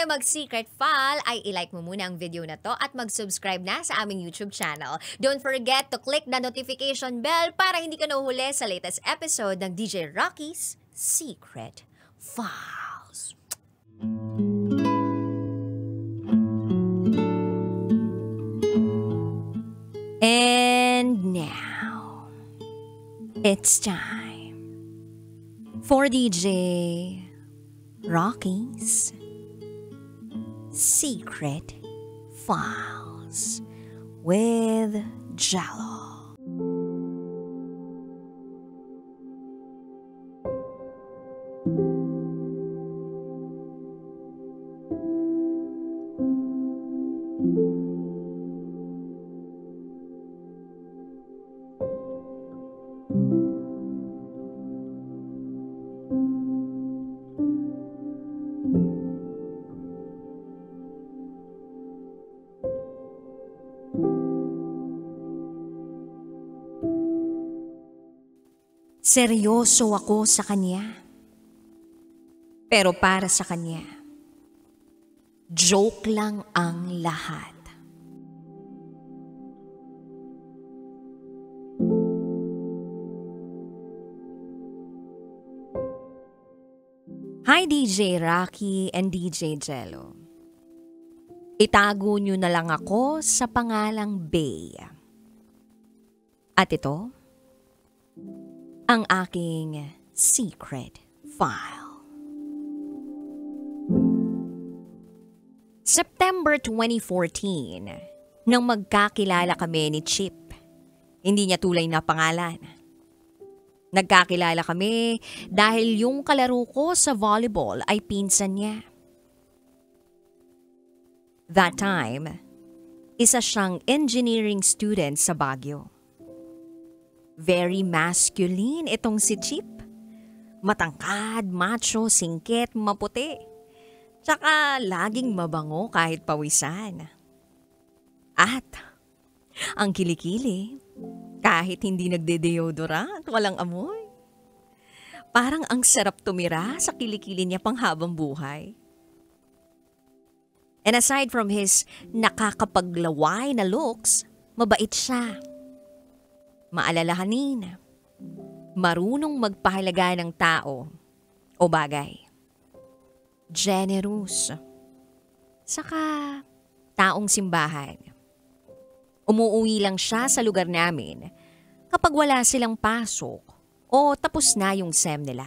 tayo mag-secret file, ay ilike mo muna ang video na to at mag-subscribe na sa aming YouTube channel. Don't forget to click the notification bell para hindi ka nahuhuli sa latest episode ng DJ Rocky's Secret Files. And now, it's time for DJ Rocky's Secret Files with Jello. Seryoso ako sa kanya. Pero para sa kanya, joke lang ang lahat. Hi DJ Rocky and DJ Jello. Itago nyo na lang ako sa pangalang Bay. At ito, ang aking secret file. September 2014, nang magkakilala kami ni Chip. Hindi niya tulay na pangalan. Nagkakilala kami dahil yung kalaro ko sa volleyball ay pinsan niya. That time, isa siyang engineering student sa Baguio. Very masculine itong si Chip. Matangkad, macho, singkit, maputi. Tsaka laging mabango kahit pawisan. At ang kilikili, kahit hindi nagde-deodorant, walang amoy. Parang ang sarap tumira sa kilikili niya panghabang buhay. And aside from his nakakapaglaway na looks, mabait siya. Maalalahanin, marunong magpahalaga ng tao o bagay. Generous. Saka taong simbahan. Umuuwi lang siya sa lugar namin kapag wala silang pasok o tapos na yung SEM nila.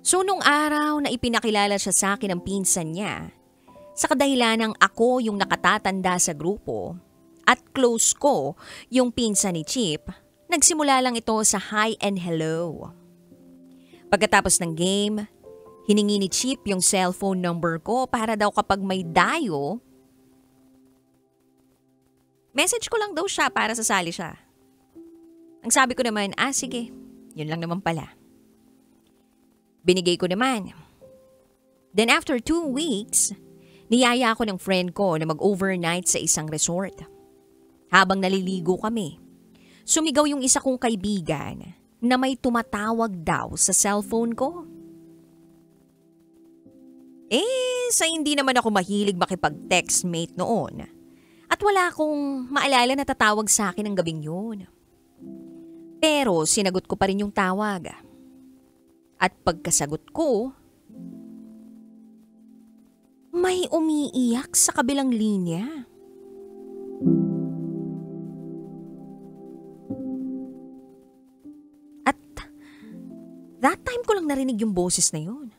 So nung araw na ipinakilala siya sa akin ng pinsan niya, sa kadahilan ng ako yung nakatatanda sa grupo, at close ko yung pinsan ni Chip, nagsimula lang ito sa hi and hello. Pagkatapos ng game, hiningi ni Chip yung cellphone number ko para daw kapag may dayo, message ko lang daw siya para sasali siya. Ang sabi ko naman, sige, yun lang naman pala. Binigay ko naman. Then after 2 weeks, niyaya ako ng friend ko na mag-overnight sa isang resort. Habang naliligo kami, sumigaw yung isa kong kaibigan na may tumatawag daw sa cellphone ko. Sa hindi naman ako mahilig makipag-textmate noon. At wala akong maalala na tatawag sa akin ng gabing yun. Pero sinagot ko pa rin yung tawag. At pagkasagot ko, may umiiyak sa kabilang linya. That time ko lang narinig yung boses na yun.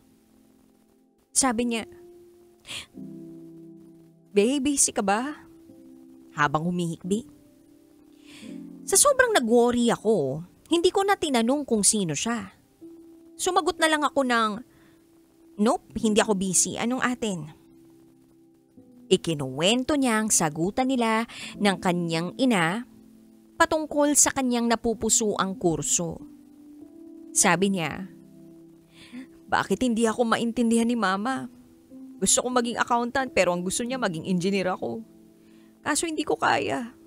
Sabi niya, "Baby, busy ka ba?" Habang humihikbi. Sa sobrang nag-worry ako, hindi ko na tinanong kung sino siya. Sumagot na lang ako ng, "Nope, hindi ako busy. Anong atin?" Ikinuwento niya ang sagutan nila ng kanyang ina patungkol sa kanyang napupusuang kurso. Sabi niya, "Bakit hindi ako maintindihan ni Mama? Gusto ko maging accountant pero ang gusto niya maging engineer ako. Kaso hindi ko kaya."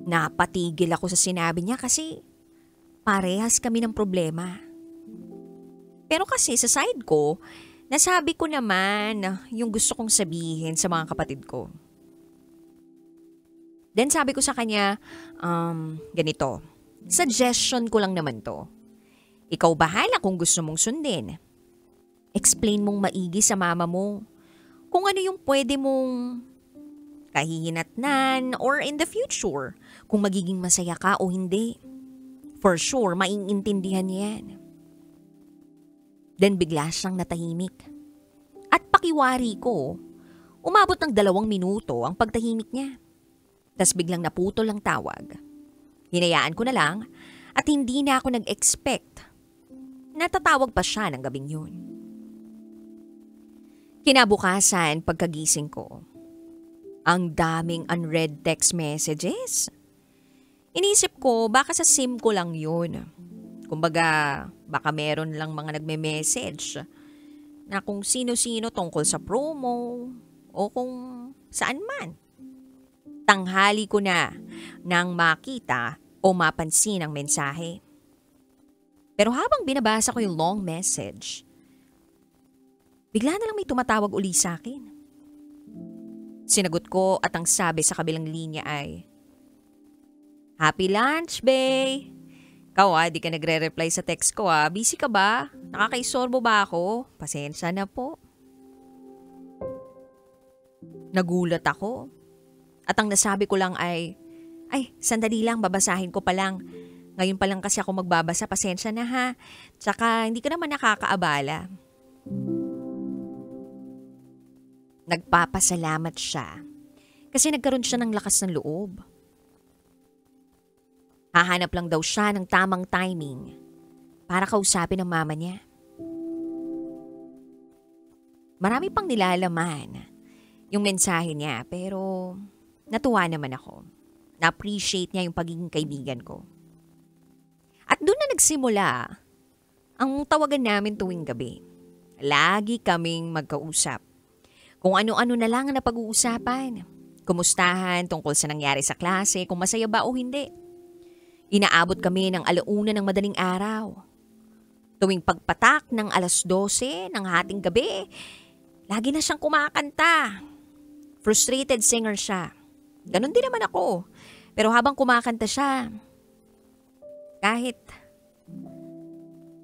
Napatigil ako sa sinabi niya kasi parehas kami ng problema. Pero kasi sa side ko, nasabi ko naman yung gusto kong sabihin sa mga kapatid ko. Then sabi ko sa kanya, ganito, suggestion ko lang naman to. Ikaw bahala kung gusto mong sundin. Explain mong maigi sa mama mo kung ano yung pwede mong kahihinatnan or in the future, kung magiging masaya ka o hindi. For sure, maiintindihan niya yan. Then bigla siyang natahimik. At pakiwari ko, umabot ng 2 minuto ang pagtahimik niya. Tas biglang naputol ang tawag. Hinayaan ko na lang at hindi na ako nag-expect na tatawag pa siya ng gabing yun. Kinabukasan pagkagising ko, ang daming unread text messages. Inisip ko baka sa SIM ko lang yun. Kumbaga baka meron lang mga nagme-message na kung sino-sino tungkol sa promo o kung saan man. Tanghali ko na nang makita o mapansin ang mensahe. Pero habang binabasa ko yung long message, bigla na lang may tumatawag uli sa akin. Sinagot ko at ang sabi sa kabilang linya ay, "Happy lunch, bae. Ikaw di ka nagre-reply sa text ko Busy ka ba? Nakakaisorbo ba ako? Pasensya na po." Nagulat ako. At ang nasabi ko lang ay sandali lang, babasahin ko pa lang. Ngayon pa lang kasi ako magbabasa, pasensya na ha. Tsaka hindi ka naman nakakaabala. Nagpapasalamat siya kasi nagkaroon siya ng lakas ng loob. Hahanap lang daw siya ng tamang timing para kausapin ang mama niya. Marami pang nilalaman yung mensahe niya pero natuwa naman ako. Na-appreciate niya yung pagiging kaibigan ko. At doon na nagsimula ang tawagan namin tuwing gabi. Lagi kaming magkausap. Kung ano-ano na lang ang napag-uusapan. Kumustahan tungkol sa nangyari sa klase, kung masaya ba o hindi. Inaabot kami ng 1:00 ng madaling araw. Tuwing pagpatak ng 12:00 ng hating gabi, lagi na siyang kumakanta. Frustrated singer siya. Ganon din naman ako. Pero habang kumakanta siya, kahit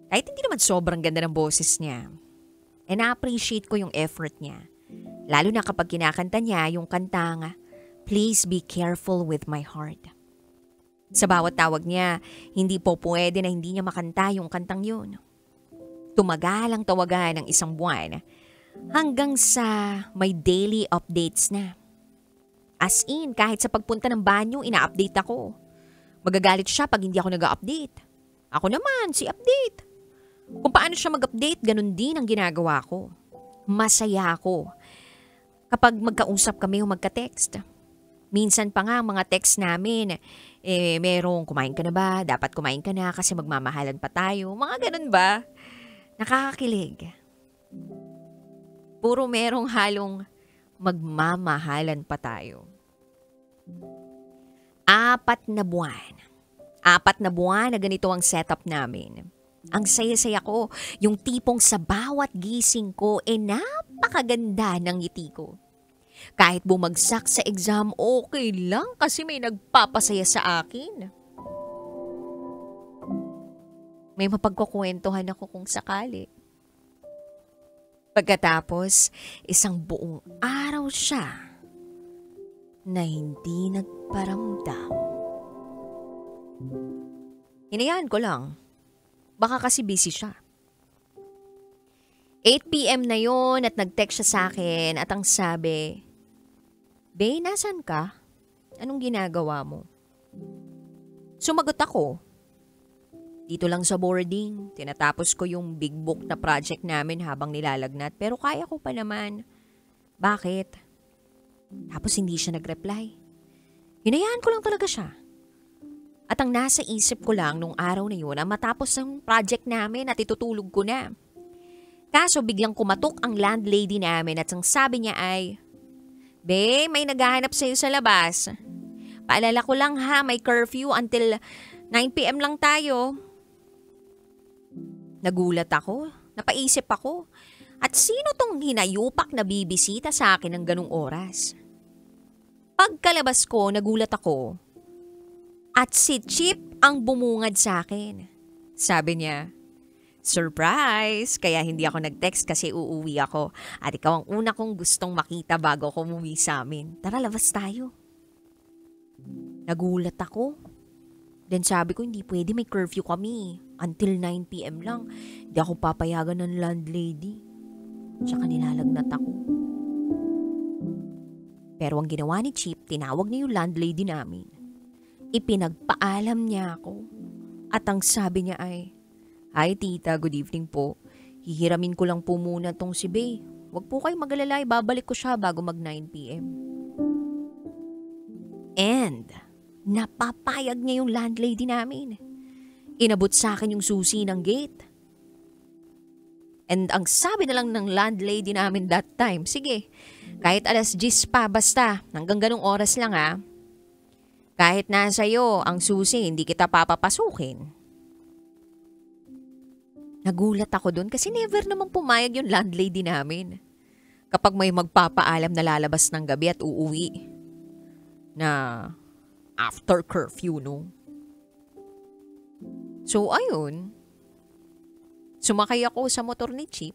hindi naman sobrang ganda ng boses niya, na-appreciate ko yung effort niya. Lalo na kapag kinakanta niya yung kantang, "Please be careful with my heart." Sa bawat tawag niya, hindi po pwede na hindi niya makanta yung kantang yun. Tumagal ang tawagan ng 1 buwan hanggang sa may daily updates na. As in, kahit sa pagpunta ng banyo, ina-update ako. Magagalit siya pag hindi ako nag-update. Ako naman, si update. Kung paano siya mag-update, ganun din ang ginagawa ko. Masaya ako kapag magkausap kami o magka-text. Minsan pa nga mga text namin, merong kumain ka na ba? Dapat kumain ka na kasi magmamahalan pa tayo. Mga ganun ba? Nakakakilig. Puro merong halong magmamahalan pa tayo. 4 na buwan. 4 na buwan na ganito ang setup namin. Ang saya-saya ko, yung tipong sa bawat gising ko, napakaganda ng ngiti ko. Kahit bumagsak sa exam, okay lang kasi may nagpapasaya sa akin. May mapagkukwentuhan ako kung sakali. Pagkatapos, 1 buong araw siya na hindi nagparamdam. Hinayaan ko lang. Baka kasi busy siya. 8 PM na yon at nag-text siya sa akin at ang sabi, "Bae, nasan ka? Anong ginagawa mo?" Sumagot ako. Dito lang sa boarding, tinatapos ko yung big book na project namin habang nilalagnat pero kaya ko pa naman. Bakit? Tapos hindi siya nag-reply. Hinayaan ko lang talaga siya. At ang nasa isip ko lang nung araw na yun, matapos ang project namin at itutulog ko na. Kaso biglang kumatok ang landlady namin at ang sabi niya ay, "Be, may naghahanap sa'yo sa labas. Paalala ko lang ha, may curfew until 9 PM lang tayo." Nagulat ako napaisip ako. At sino tong hinayupak na bibisita sa akin ng ganung oras? Pagkalabas ko, nagulat ako. At si Chip ang bumungad sa akin. Sabi niya, "Surprise! Kaya hindi ako nag-text kasi uuwi ako. At ikaw ang una kong gustong makita bago ako umuwi sa amin. Tara, labas tayo." Nagulat ako. Then sabi ko, hindi pwede, may curfew kami. Until 9 p.m. lang. Hindi ako papayagan ng landlady. Tsaka nilalagnat ako. Pero ang ginawa ni Chip, tinawag niya yung landlady namin. Ipinagpaalam niya ako. At ang sabi niya ay, "Hi tita, good evening po. Hihiramin ko lang po muna tong si Bay. Huwag po kayong mag-alala, babalik ko siya bago mag 9 p.m. And napapayag niya yung landlady namin. Inabot sa akin yung susi ng gate. And ang sabi na lang ng landlady namin that time, "Sige, kahit alas 10 pa, basta hanggang ganung oras lang ha. Kahit nasa iyo ang susi, hindi kita papapasukin." Nagulat ako dun kasi never namang pumayag yung landlady namin. Kapag may magpapaalam na lalabas ng gabi at uuwi. Na after curfew, no? So ayun, sumakay ako sa motor ni Chip.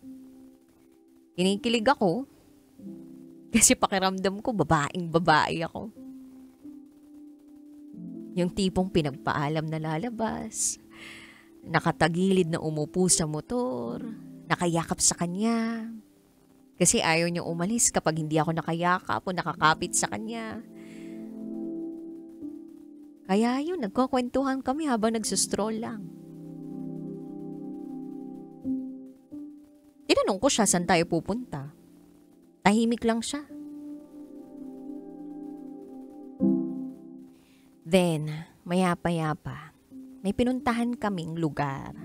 Kinikilig ako. Kasi pakiramdam ko, babaeng babae ako. Yung tipong pinagpaalam na lalabas, nakatagilid na umupo sa motor, nakayakap sa kanya. Kasi ayaw niya umalis kapag hindi ako nakayakap o nakakapit sa kanya. Kaya yun, nagkukwentuhan kami habang nagsustroll lang. Tinanong ko siya saan tayo pupunta. Tahimik lang siya. Then, maya-payapa, may pinuntahan kaming lugar.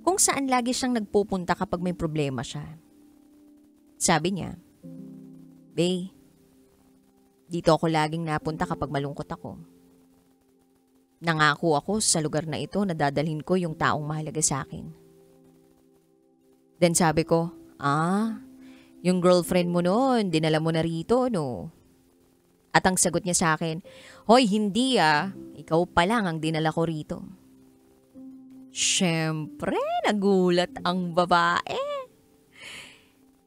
Kung saan lagi siyang nagpupunta kapag may problema siya. Sabi niya, "Bay, dito ako laging napunta kapag malungkot ako. Nangako ako sa lugar na ito na dadalhin ko yung taong mahalaga sa akin." Then sabi ko, yung girlfriend mo noon, dinala mo na rito, no? At ang sagot niya sa akin, "Hoy, hindi ikaw pa lang ang dinala ko rito." Siyempre, nagulat ang babae.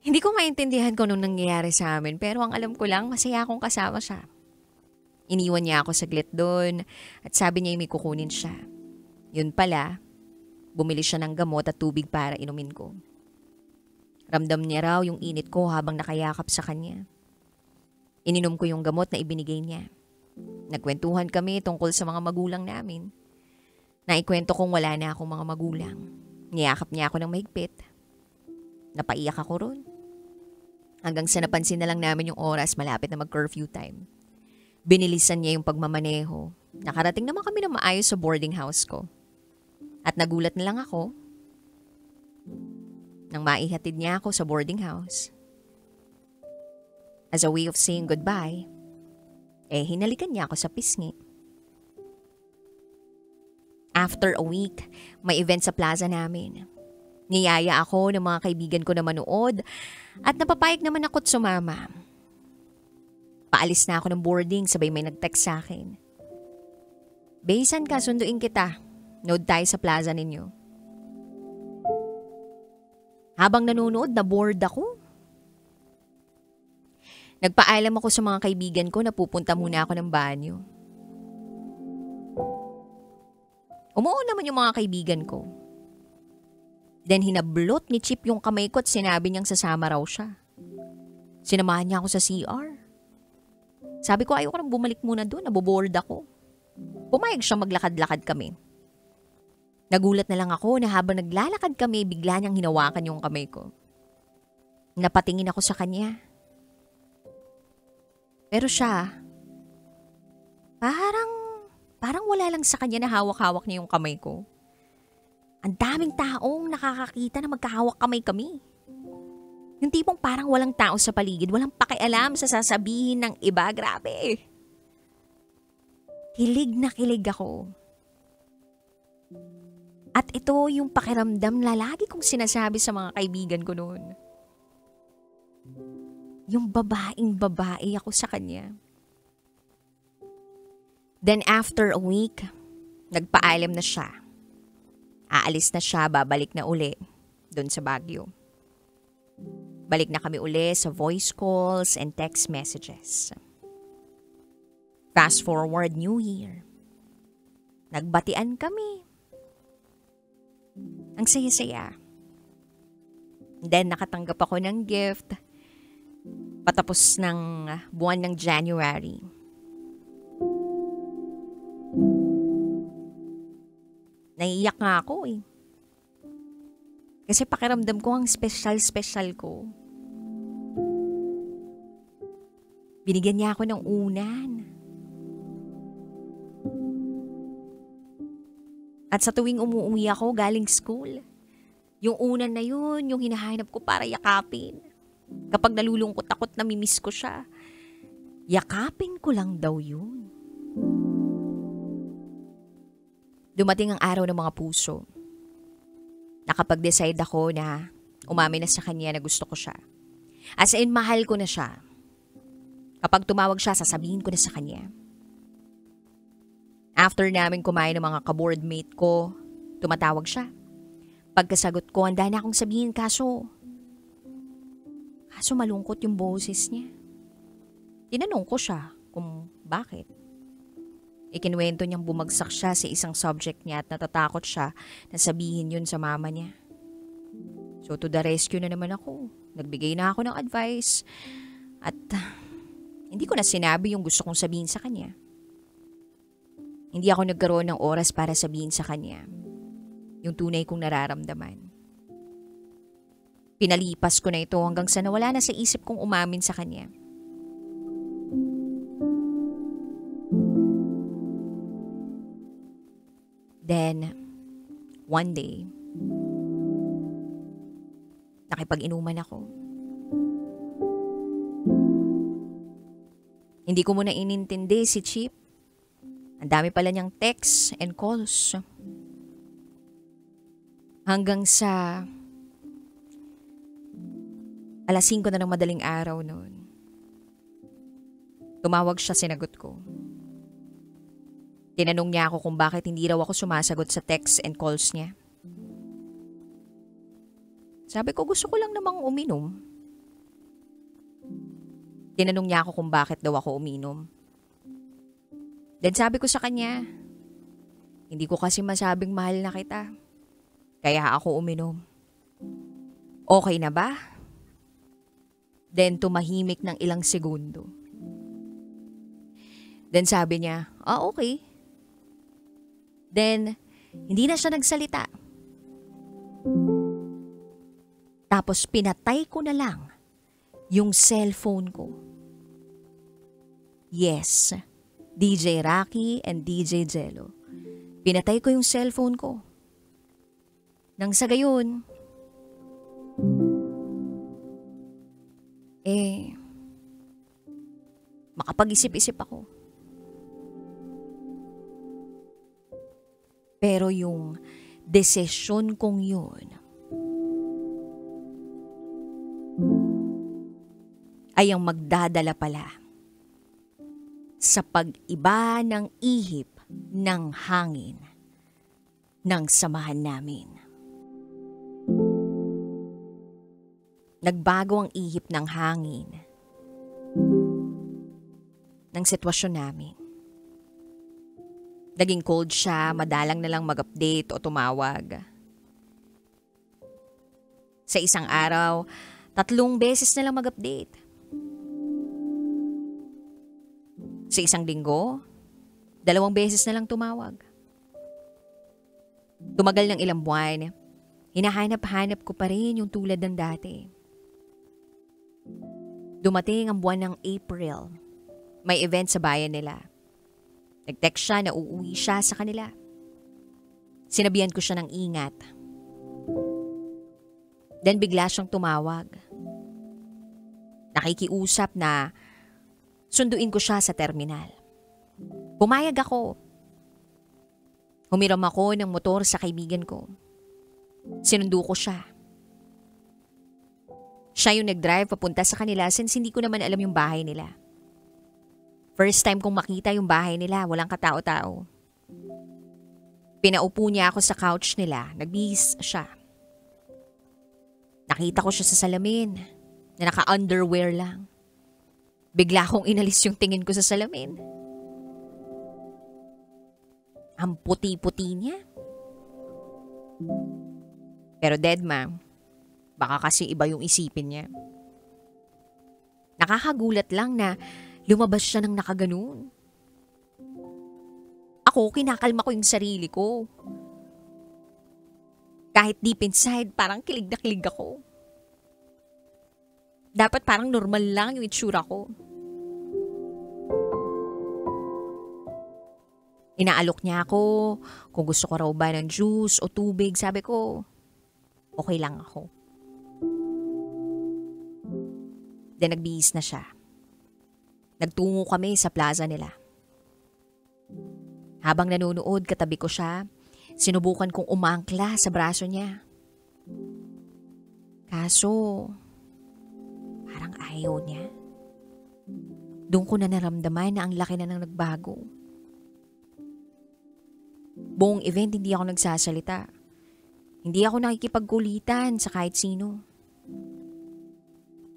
Hindi ko maintindihan kung anong nangyayari sa amin, pero ang alam ko lang, masaya akong kasama siya. Iniwan niya ako saglit doon at sabi niya may kukunin siya. Yun pala, bumili siya ng gamot at tubig para inumin ko. Ramdam niya raw yung init ko habang nakayakap sa kanya. Ininom ko yung gamot na ibinigay niya. Nagkwentuhan kami tungkol sa mga magulang namin. Naikwento kong wala na akong mga magulang. Niyakap niya ako ng mahigpit. Napaiyak ako ron. Hanggang sa napansin na lang namin yung oras, malapit na mag-curfew time. Binilisan niya yung pagmamaneho. Nakarating naman kami na maayos sa boarding house ko. At nagulat na lang ako nang maihatid niya ako sa boarding house. As a way of saying goodbye, hinalikan niya ako sa pisngi. After a week, may event sa plaza namin. Niyaya ako ng mga kaibigan ko na manood at napapayag naman ako't sumama. Paalis na ako ng boarding, sabay may nag-text sa akin. "Bay, san ka? Sunduin kita. Nood tayo sa plaza ninyo." Habang nanonood, na-bored ako. Nagpaalam ako sa mga kaibigan ko na pupunta muna ako ng banyo. Umuo naman yung mga kaibigan ko. Then hinablot ni Chip yung kamay ko at sinabi niyang sasama raw siya. Sinamahan niya ako sa CR. Sabi ko ayoko nang bumalik muna doon, nabobored ako. Pumayag siya, maglakad-lakad kami. Nagulat na lang ako na habang naglalakad kami, bigla niyang hinawakan yung kamay ko. Napatingin ako sa kanya. Pero siya, parang wala lang sa kanya na hawak-hawak niya yung kamay ko. Ang daming taong nakakakita na magkahawak kamay kami. Yung tipong parang walang tao sa paligid, walang pakialam sa sasabihin ng iba, grabe. Kilig na kilig ako. At ito yung pakiramdam na lagi kong sinasabi sa mga kaibigan ko noon. Yung babaeng babae ako sa kanya. Then after a week, nagpaalam na siya. Aalis na siya, babalik na uli doon sa Baguio. Balik na kami uli sa voice calls and text messages. Fast forward New Year. Nagbatian kami. Ang saya-saya. Then nakatanggap ako ng gift patapos ng buwan ng January. Naiiyak nga ako eh. Kasi pakiramdam ko ang special ko. Binigyan niya ako ng unan. At sa tuwing umuwi ako galing school, yung unan na yun, yung hinahanap ko para yakapin. Kapag nalulungkot ako't namimiss ko siya, yakapin ko lang daw yun. Dumating ang araw ng mga puso. Nakapag-decide ako na umamin na sa kanya na gusto ko siya. As in, mahal ko na siya. Kapag tumawag siya, sasabihin ko na sa kanya. After namin kumain ng mga ka-boardmate ko, tumatawag siya. Pagkasagot ko, handa na akong sabihin kaso malungkot yung boses niya. Tinanong ko siya kung bakit. Ikinuwento niyang bumagsak siya sa isang subject niya at natatakot siya na sabihin yun sa mama niya. So to the rescue na naman ako. Nagbigay na ako ng advice at hindi ko na sinabi yung gusto kong sabihin sa kanya. Hindi ako nagkaroon ng oras para sabihin sa kanya yung tunay kong nararamdaman. Pinalipas ko na ito hanggang sa nawala na sa isip kong umamin sa kanya. Then, one day, nakipag-inuman ako. Hindi ko muna inintindi si Chip. Ang dami pala niyang texts and calls. Hanggang sa 5:00 na ng madaling araw noon. Tumawag siya, sinagot ko. Tinanong niya ako kung bakit hindi raw ako sumasagot sa texts and calls niya. Sabi ko, gusto ko lang namang uminom. Tinanong niya ako kung bakit daw ako uminom. Then sabi ko sa kanya, hindi ko kasi masabing mahal na kita. Kaya ako uminom. Okay na ba? Then tumahimik ng ilang segundo. Then sabi niya, okay. Then, hindi na siya nagsalita. Tapos pinatay ko na lang yung cellphone ko. Yes, DJ Rocky and DJ Jello. Pinatay ko yung cellphone ko. Nang sa gayon, makapag-isip-isip ako. Pero yung desisyon kong yun ay ang magdadala pala sa pag-iba ng ihip ng hangin ng samahan namin. Nagbago ang ihip ng hangin ng sitwasyon namin. Naging cold siya, madalang na lang mag-update o tumawag. Sa isang araw, 3 beses na lang mag-update. Sa isang linggo, 2 beses na lang tumawag. Tumagal ng ilang buwan, hinahanap-hanap ko pa rin yung tulad ng dati. Dumating ang buwan ng April. May event sa bayan nila. Nag-text siya na uuwi siya sa kanila. Sinabihan ko siya ng ingat. Then bigla siyang tumawag. Nakikiusap na sunduin ko siya sa terminal. Pumayag ako. Humiram ako ng motor sa kaibigan ko. Sinundo ko siya. Siya yung nag-drive papunta sa kanila since hindi ko naman alam yung bahay nila. First time kong makita yung bahay nila, walang katao-tao. Pinaupo niya ako sa couch nila, nagbihis siya. Nakita ko siya sa salamin na naka-underwear lang. Bigla akong inalis yung tingin ko sa salamin. Ang puti-puti niya. Pero dead ma'am, baka kasi iba yung isipin niya. Nakakagulat lang na lumabas siya ng nakaganon. Ako, kinakalma ko yung sarili ko. Kahit deep inside, parang kilig na kilig ako. Dapat parang normal lang yung itsura ko. Inaalok niya ako kung gusto ko raw ba ng juice o tubig. Sabi ko, okay lang ako. Then nagbihis na siya. Nagtungo kami sa plaza nila. Habang nanonood, katabi ko siya, sinubukan kong umangkla sa braso niya. Kaso, parang ayaw niya. Doon ko na naramdaman na ang laki na nang nagbago. Buong event hindi ako nagsasalita. Hindi ako nakikipagkulitan sa kahit sino.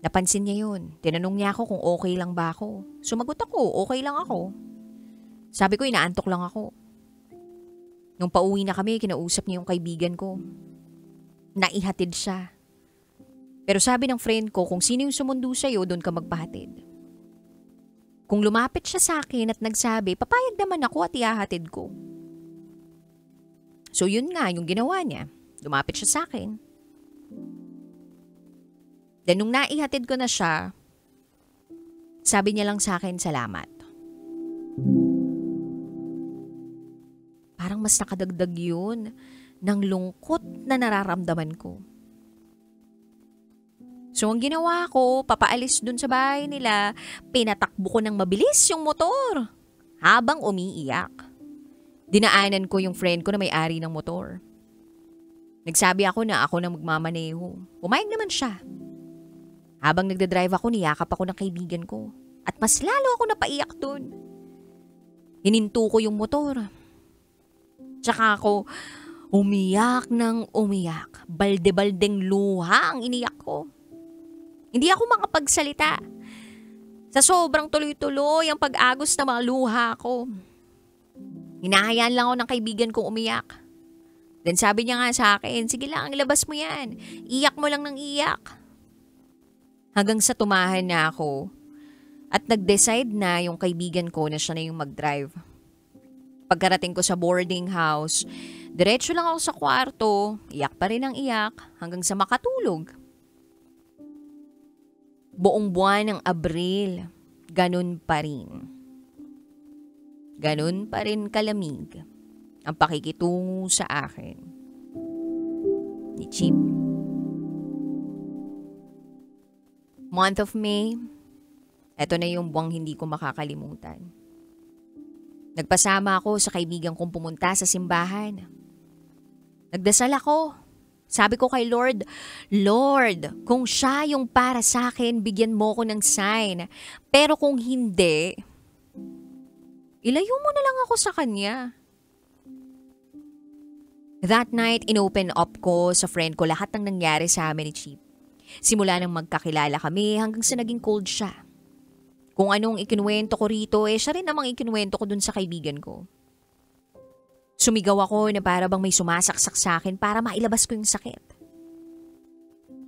Napansin niya yun. Tinanong niya ako kung okay lang ba ako. Sumagot ako, okay lang ako. Sabi ko, inaantok lang ako. Nung pauwi na kami, kinausap niya yung kaibigan ko. Naihatid siya. Pero sabi ng friend ko, kung sino yung sumundo sa'yo, doon ka magpahatid. Kung lumapit siya sa akin at nagsabi, papayag naman ako at ihahatid ko. So yun nga yung ginawa niya. Lumapit siya sa akin. Then nung naihatid ko na siya, sabi niya lang sa akin, salamat. Parang mas nakadagdag yun ng lungkot na nararamdaman ko. So ang ginawa ko, papaalis dun sa bahay nila, pinatakbo ko ng mabilis yung motor habang umiiyak. Dinaanan ko yung friend ko na may-ari ng motor. Nagsabi ako na ako na magmamaneho. Pumayag naman siya. Habang nagdadrive ako, niyakap ako ng kaibigan ko. At mas lalo ako napaiyak dun. Hininto ko yung motor. Tsaka ako umiyak ng umiyak. Balde-baldeng luha ang iniyak ko. Hindi ako makapagsalita. Sa sobrang tuloy-tuloy ang pag-agos na mga luha ko. Hinahayaan lang ako ng kaibigan kong umiyak. Then sabi niya nga sa akin, sige lang, ilabas mo yan. Iyak mo lang ng iyak. Hanggang sa tumahan na ako at nag-decide na yung kaibigan ko na siya na yung mag-drive. Pagkarating ko sa boarding house, diretso lang ako sa kwarto, iyak pa rin ang iyak hanggang sa makatulog. Buong buwan ng Abril, ganun pa rin. Ganun pa rin kalamig ang pakikitungo sa akin ni Chip. Month of May, eto na yung buwang hindi ko makakalimutan. Nagpasama ako sa kaibigan kong pumunta sa simbahan. Nagdasal ako. Sabi ko kay Lord, Lord, kung siya yung para sa akin, bigyan mo ko ng sign. Pero kung hindi, ilayo mo na lang ako sa kanya. That night, inopen up ko sa friend ko lahat ng nangyari sa amin ni Chip. Simula nang magkakilala kami hanggang sa naging cold siya. Kung anong ikinuwento ko rito, siya rin namang ikinuwento ko dun sa kaibigan ko. Sumigaw ako na para bang may sumasaksak sa akin para mailabas ko yung sakit.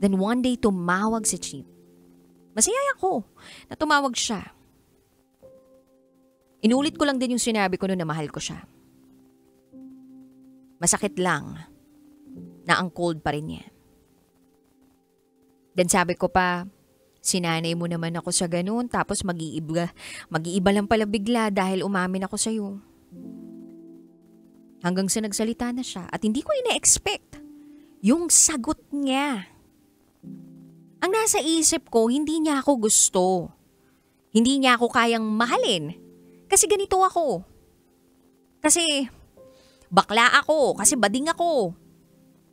Then one day tumawag si Chip. Masaya ako na tumawag siya. Inulit ko lang din yung sinabi ko noon na mahal ko siya. Masakit lang na ang cold pa rin niya. Then sabi ko pa, sinanay mo naman ako sa ganun tapos mag-iiba lang pala bigla dahil umamin ako sa'yo. Hanggang sa nagsalita na siya at hindi ko ina-expect yung sagot niya. Ang nasa isip ko, hindi niya ako gusto. Hindi niya ako kayang mahalin. Kasi ganito ako. Kasi Bakla ako, kasi bading ako.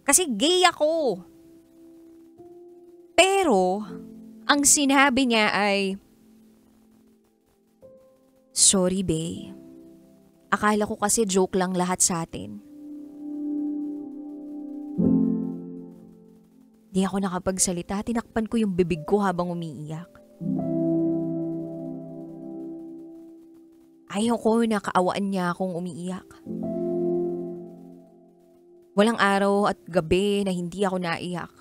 Kasi gay ako. Pero, ang sinabi niya ay, sorry bae, akala ko kasi joke lang lahat sa atin. Di ako nakapagsalita, tinakpan ko yung bibig ko habang umiiyak. Ayaw ko na kaawaan niya akong umiiyak. Walang araw at gabi na hindi ako naiyak.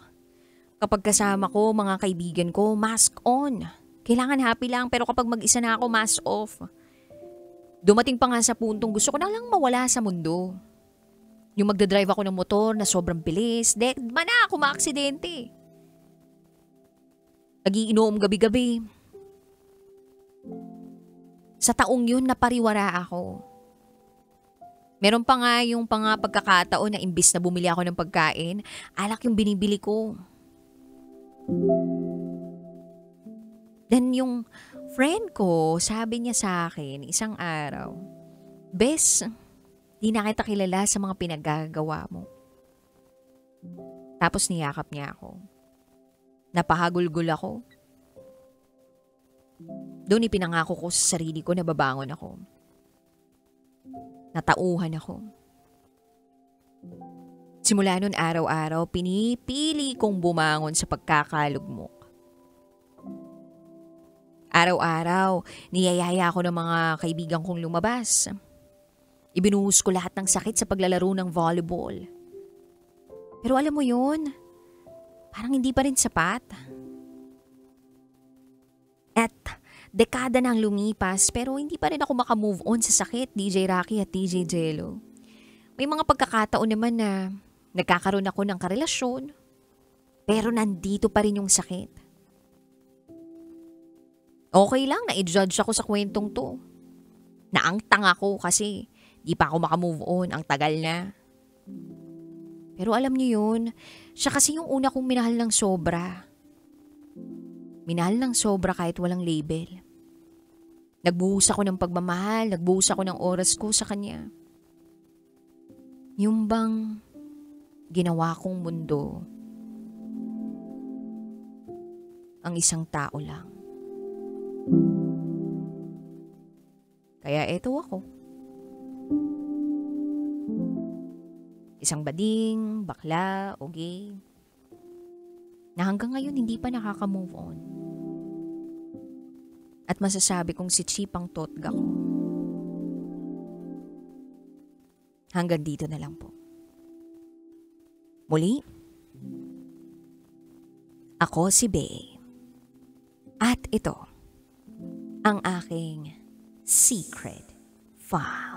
Kapag kasama ko, mga kaibigan ko, mask on. Kailangan happy lang, pero kapag mag-isa na ako, mask off. Dumating pa nga sa puntong gusto ko na lang mawala sa mundo. Yung magdadrive ako ng motor na sobrang bilis, ba na ako maaksidente. Nagiinom gabi-gabi. Sa taong yun, napariwara ako. Meron pa nga yung pagkakataon na imbis na bumili ako ng pagkain, alak yung binibili ko. Then yung friend ko, sabi niya sa akin isang araw, Bes, di na kita kilala sa mga pinagagawa mo. Tapos niyakap niya ako. Napahagulgul ako. Doon ipinangako ko sa sarili ko na babangon ako. Natauhan ako. Simula nun araw-araw, pinipili kong bumangon sa pagkakalugmok. Araw-araw, niyayaya ako ng mga kaibigan kong lumabas. Ibinuhos ko lahat ng sakit sa paglalaro ng volleyball. Pero alam mo yun, parang hindi pa rin sapat. At dekada nang lumipas pero hindi pa rin ako makamove on sa sakit, DJ Rocky at DJ Jello. May mga pagkakataon naman na nagkakaroon ako ng karelasyon pero nandito pa rin yung sakit. Okay lang na i-judge ako sa kwentong to. Naangtang ako kasi di pa ako makamove on, ang tagal na. Pero alam niyo yun, siya kasi yung una kong minahal ng sobra. Minahal ng sobra kahit walang label. Nagbuhos ako ng pagmamahal, nagbuhos ako ng oras ko sa kanya. Yung bang ginawa kong mundo, ang isang tao lang. Kaya eto ako. Isang bading, bakla, o gay, na hanggang ngayon hindi pa nakaka-move on. At masasabi kong si Chip ang totga ko. Hanggang dito na lang po. Muli, ako si Bea. At ito, ang aking secret file.